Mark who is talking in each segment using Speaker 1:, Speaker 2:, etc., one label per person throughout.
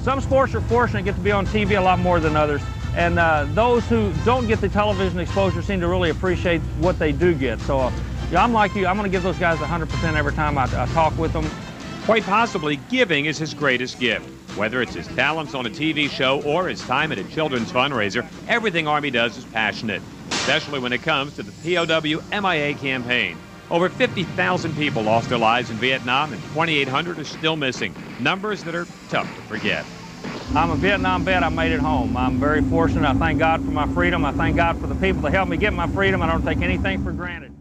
Speaker 1: Some sports are fortunate to get to be on TV a lot more than others, and those who don't get the television exposure seem to really appreciate what they do get. So yeah, I'm like you, I'm going to give those guys 100% every time I talk with them.
Speaker 2: Quite possibly, giving is his greatest gift. Whether it's his talents on a TV show or his time at a children's fundraiser, everything Army does is passionate, especially when it comes to the POW MIA campaign. Over 50,000 people lost their lives in Vietnam, and 2,800 are still missing, numbers that are tough to forget.
Speaker 1: I'm a Vietnam vet. I made it home. I'm very fortunate. I thank God for my freedom. I thank God for the people that helped me get my freedom. I don't take anything for granted.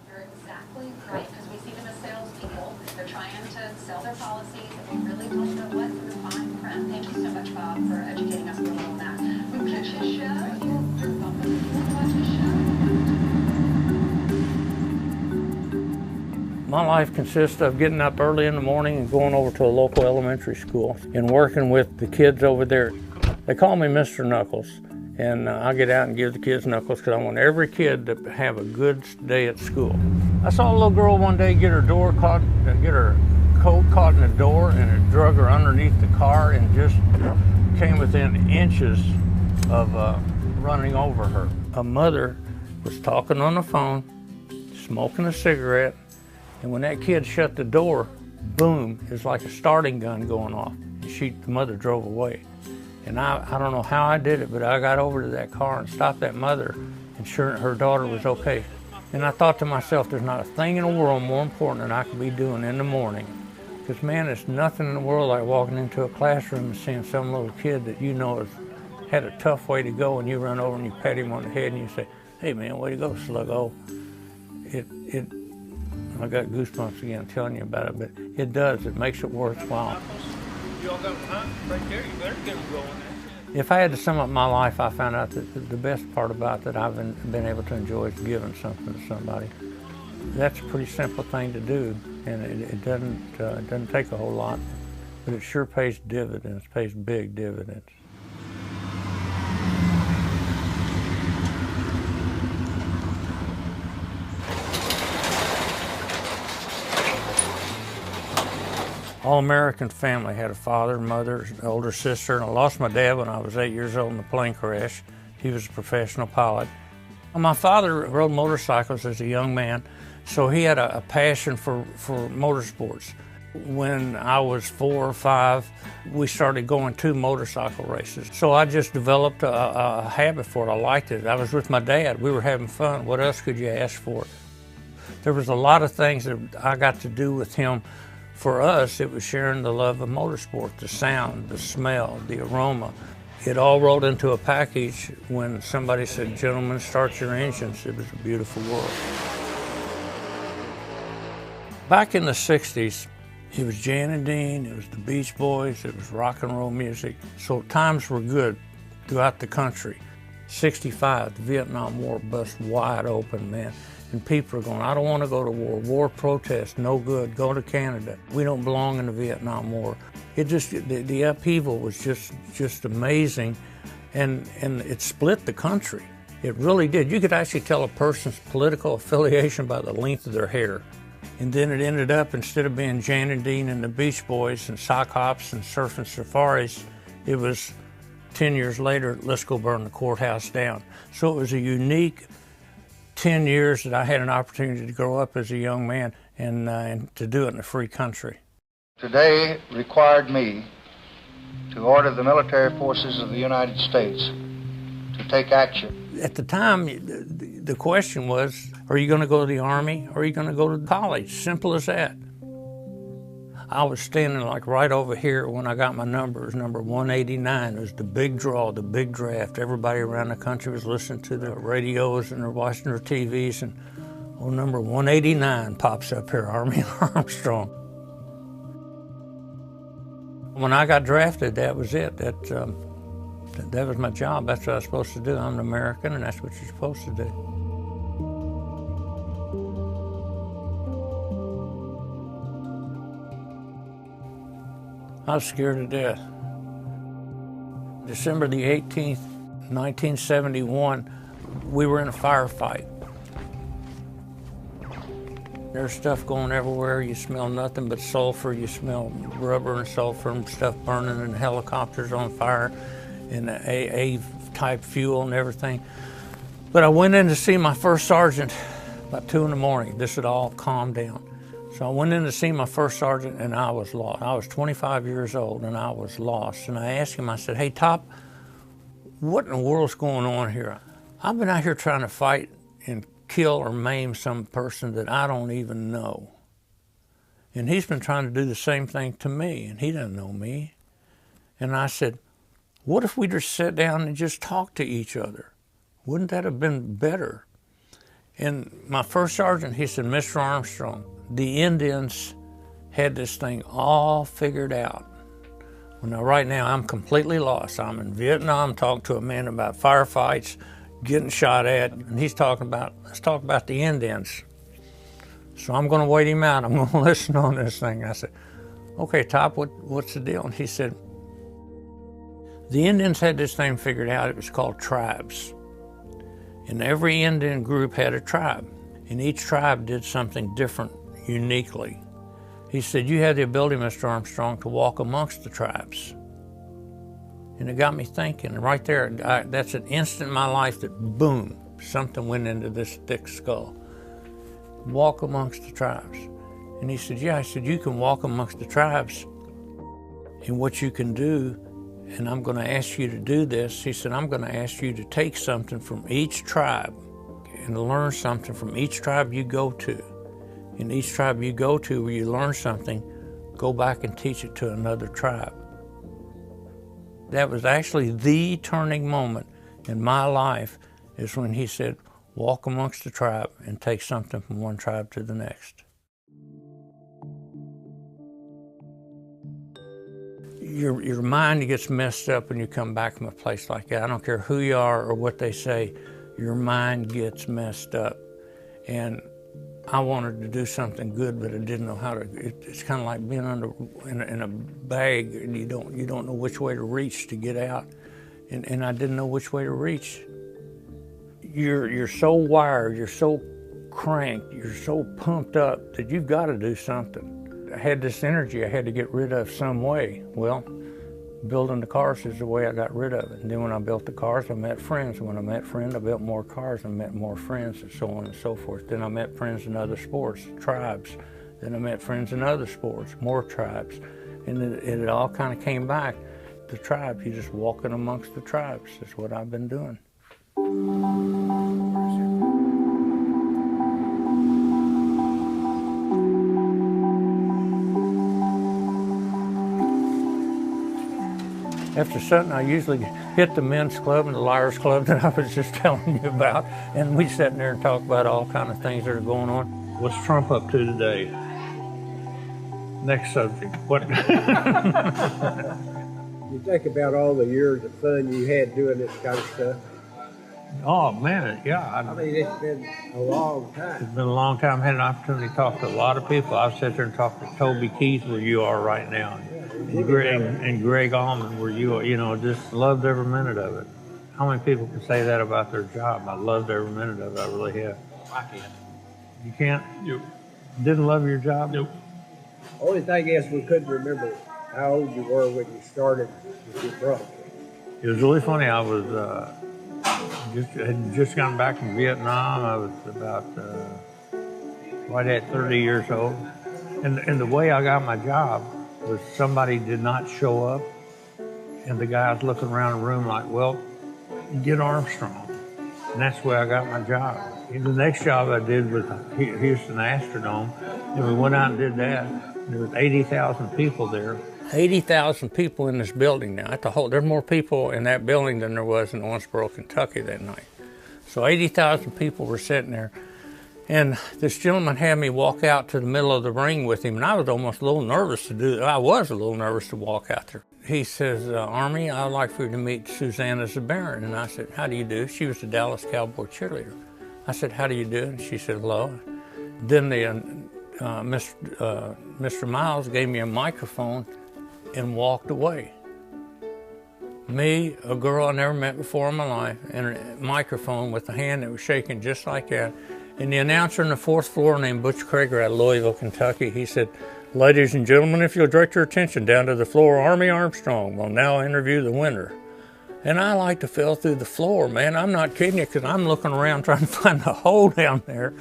Speaker 3: You're exactly right, because we see them as salespeople. They're trying to sell their policies, and we really don't know what's in the fine print. Thank you so much, Bob, for educating us a little on that. We catch his show. You're welcome. You watch his show.
Speaker 4: My life consists of getting up early in the morning and going over to a local elementary school and working with the kids over there. They call me Mr. Knuckles, and I get out and give the kids knuckles because I want every kid to have a good day at school. I saw a little girl one day get her coat caught in the door, and it drug her underneath the car and just came within inches of running over her. A mother was talking on the phone, smoking a cigarette, and when that kid shut the door, boom, it's like a starting gun going off. The mother drove away. And I don't know how I did it, but I got over to that car and stopped that mother, and sure, her daughter was okay. And I thought to myself, there's not a thing in the world more important than I could be doing in the morning. Because man, there's nothing in the world like walking into a classroom and seeing some little kid that you know has had a tough way to go, and you run over and you pat him on the head and you say, hey man, way to go, sluggo. I got goosebumps again telling you about it, but it does, it makes it worthwhile.
Speaker 5: You all got time right there, you better get them going.
Speaker 4: If I had to sum up my life, I found out that the best part about that I've been able to enjoy is giving something to somebody. That's a pretty simple thing to do, and it doesn't take a whole lot, but it sure pays dividends, pays big dividends. All-American family. Had a father, mother, an older sister, and I lost my dad when I was 8 years old in a plane crash. He was a professional pilot. My father rode motorcycles as a young man, so he had a passion for motorsports. When I was 4 or 5, we started going to motorcycle races. So I just developed a habit for it. I liked it. I was with my dad. We were having fun. What else could you ask for? There was a lot of things that I got to do with him. For us, it was sharing the love of motorsport, the sound, the smell, the aroma. It all rolled into a package when somebody said, gentlemen, start your engines. It was a beautiful world. Back in the 60s, it was Jan and Dean, it was the Beach Boys, it was rock and roll music. So times were good throughout the country. 65, the Vietnam War bust wide open, man. And people are going, I don't want to go to war. War protest, no good. Go to Canada. We don't belong in the Vietnam War. It just, the upheaval was just amazing, and it split the country. It really did. You could actually tell a person's political affiliation by the length of their hair. And then it ended up, instead of being Jan and Dean and the Beach Boys and sock hops and surfing safaris, it was 10 years later, let's go burn the courthouse down. So it was a unique 10 years that I had an opportunity to grow up as a young man and to do it in a free country.
Speaker 6: Today required me to order the military forces of the United States to take action.
Speaker 4: At the time, the question was, are you going to go to the Army or are you going to go to college? Simple as that. I was standing like right over here when I got my number. It was number 189. It was the big draw, the big draft. Everybody around the country was listening to their radios and they're watching their TVs, and number 189 pops up here, Army Armstrong. When I got drafted, that was it. That was my job. That's what I was supposed to do. I'm an American, and that's what you're supposed to do. I was scared to death. December the 18th, 1971, we were in a firefight. There's stuff going everywhere. You smell nothing but sulfur. You smell rubber and sulfur and stuff burning and helicopters on fire and AA-type fuel and everything. But I went in to see my first sergeant about 2 in the morning. This had all calmed down. So I went in to see my first sergeant and I was lost. I was 25 years old and I was lost. And I asked him, I said, "Hey, Top, what in the world's going on here? I've been out here trying to fight and kill or maim some person that I don't even know. And he's been trying to do the same thing to me, and he doesn't know me." And I said, "What if we just sat down and just talked to each other? Wouldn't that have been better?" And my first sergeant, he said, "Mr. Armstrong, the Indians had this thing all figured out. Well, now, right now, I'm completely lost. I'm in Vietnam talking to a man about firefights, getting shot at, and he's talking about, let's talk about the Indians. So I'm going to wait him out. I'm going to listen on this thing." I said, "Okay, Top, what's the deal?" And he said, "The Indians had this thing figured out. It was called tribes. And every Indian group had a tribe. And each tribe did something different uniquely." He said, "You have the ability, Mr. Armstrong, to walk amongst the tribes." And it got me thinking, and right there, that's an instant in my life that, boom, something went into this thick skull. Walk amongst the tribes. And he said, "Yeah," I said, "you can walk amongst the tribes. And what you can do, and I'm going to ask you to do this," he said, "I'm going to ask you to take something from each tribe and learn something from each tribe you go to. And each tribe you go to where you learn something, go back and teach it to another tribe." That was actually the turning moment in my life, is when he said, walk amongst the tribe and take something from one tribe to the next. Your mind gets messed up when you come back from a place like that. I don't care who you are or what they say, your mind gets messed up. And I wanted to do something good, but I didn't know how to. It's kind of like being in a bag, and you don't know which way to reach to get out, and I didn't know which way to reach. You're so wired, you're so cranked, you're so pumped up that you've got to do something. I had this energy I had to get rid of some way. Well, building the cars is the way I got rid of it. And then when I built the cars, I met friends. And when I met friends, I built more cars and met more friends, and so on and so forth. Then I met friends in other sports, tribes. Then I met friends in other sports, more tribes. And it all kind of came back. The tribes, you're just walking amongst the tribes. That's what I've been doing. After Sutton, I usually hit the men's club and the Liars Club that I was just telling you about, and we sit in there and talk about all kind of things that are going on. What's Trump up to today? Next subject. What?
Speaker 7: You think about all the years of fun you had doing this kind of stuff.
Speaker 4: Oh, man, yeah.
Speaker 7: I mean, it's been a long time.
Speaker 4: It's been a long time. I had an opportunity to talk to a lot of people. I've sat there and talked to Toby Keith, where you are right now, and Greg Allman, where you are, just loved every minute of it. How many people can say that about their job? I loved every minute of it. I really have.
Speaker 5: I can't.
Speaker 4: You can't?
Speaker 5: Nope.
Speaker 4: Didn't love your job?
Speaker 5: Nope.
Speaker 7: Only thing is, we couldn't remember how old you were when you started with your brother.
Speaker 4: It was really funny. I was had just gotten back from Vietnam. I was about right at 30 years old. And the way I got my job was somebody did not show up, and the guy was looking around the room like, well, get Armstrong. And that's the way I got my job. And the next job I did was Houston Astrodome, and we went out and did that. And there was 80,000 people there. 80,000 people in this building now. There's more people in that building than there was in Owensboro, Kentucky that night. So 80,000 people were sitting there. And this gentleman had me walk out to the middle of the ring with him, and I was almost a little nervous to do that. I was a little nervous to walk out there. He says, Army, I'd like for you to meet Susanna Zabarin. And I said, how do you do? She was the Dallas Cowboy cheerleader. I said, how do you do? And she said, hello. Then Mr. Miles gave me a microphone and walked away. Me, a girl I never met before in my life, and a microphone with a hand that was shaking just like that. And the announcer on the 4th floor named Butch Krager out of Louisville, Kentucky, he said, "Ladies and gentlemen, if you'll direct your attention down to the floor, Army Armstrong will now interview the winner." And I like to fell through the floor, man. I'm not kidding you, because I'm looking around trying to find a hole down there.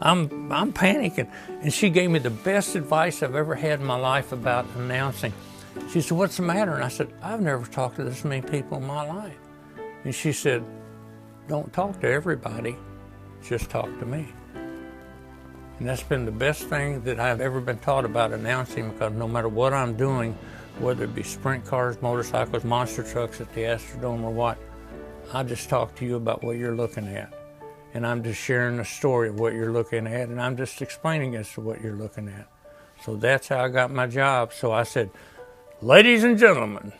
Speaker 4: I'm panicking. And she gave me the best advice I've ever had in my life about announcing. She said, "What's the matter?" And I said, "I've never talked to this many people in my life." And she said, "Don't talk to everybody, just talk to me." And that's been the best thing that I've ever been taught about announcing, because no matter what I'm doing, whether it be sprint cars, motorcycles, monster trucks at the Astrodome or what, I just talk to you about what you're looking at. And I'm just sharing the story of what you're looking at, and I'm just explaining as to what you're looking at. So that's how I got my job. So I said, "Ladies and gentlemen,"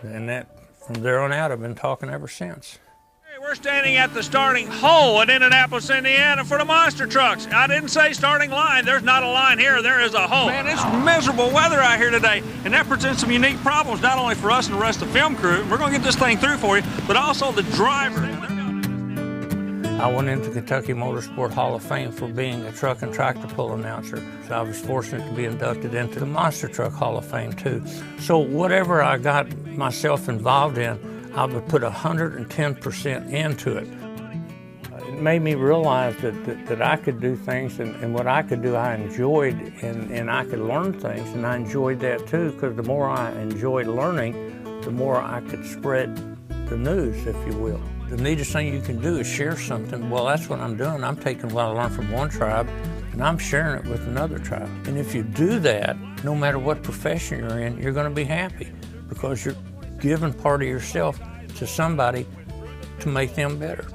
Speaker 4: and that from there on out, I've been talking ever since.
Speaker 1: We're standing at the starting hole in Indianapolis, Indiana for the monster trucks. I didn't say starting line. There's not a line here. There is a hole. Man, it's miserable weather out here today, and that presents some unique problems, not only for us and the rest of the film crew. We're going to get this thing through for you, but also the driver.
Speaker 4: I went into Kentucky Motorsport Hall of Fame for being a truck and tractor pull announcer. So I was fortunate to be inducted into the Monster Truck Hall of Fame too. So whatever I got myself involved in, I would put 110% into it. It made me realize that I could do things, and what I could do I enjoyed, and I could learn things, and I enjoyed that too, because the more I enjoyed learning, the more I could spread the news, if you will. The neatest thing you can do is share something. Well, that's what I'm doing. I'm taking what I learned from one tribe, and I'm sharing it with another tribe. And if you do that, no matter what profession you're in, you're going to be happy, because you're giving part of yourself to somebody to make them better.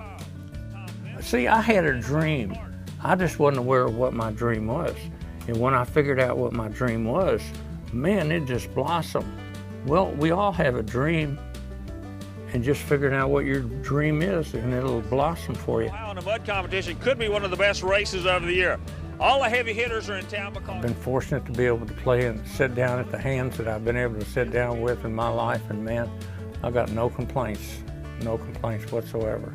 Speaker 4: See, I had a dream. I just wasn't aware of what my dream was. And when I figured out what my dream was, man, it just blossomed. Well, we all have a dream, and just figuring out what your dream is, and it'll blossom for you.
Speaker 1: Wow, in the mud competition could be one of the best races of the year. All the heavy hitters are in town because
Speaker 4: I've been fortunate to be able to play and sit down at the hands that I've been able to sit down with in my life, and man, I got no complaints whatsoever.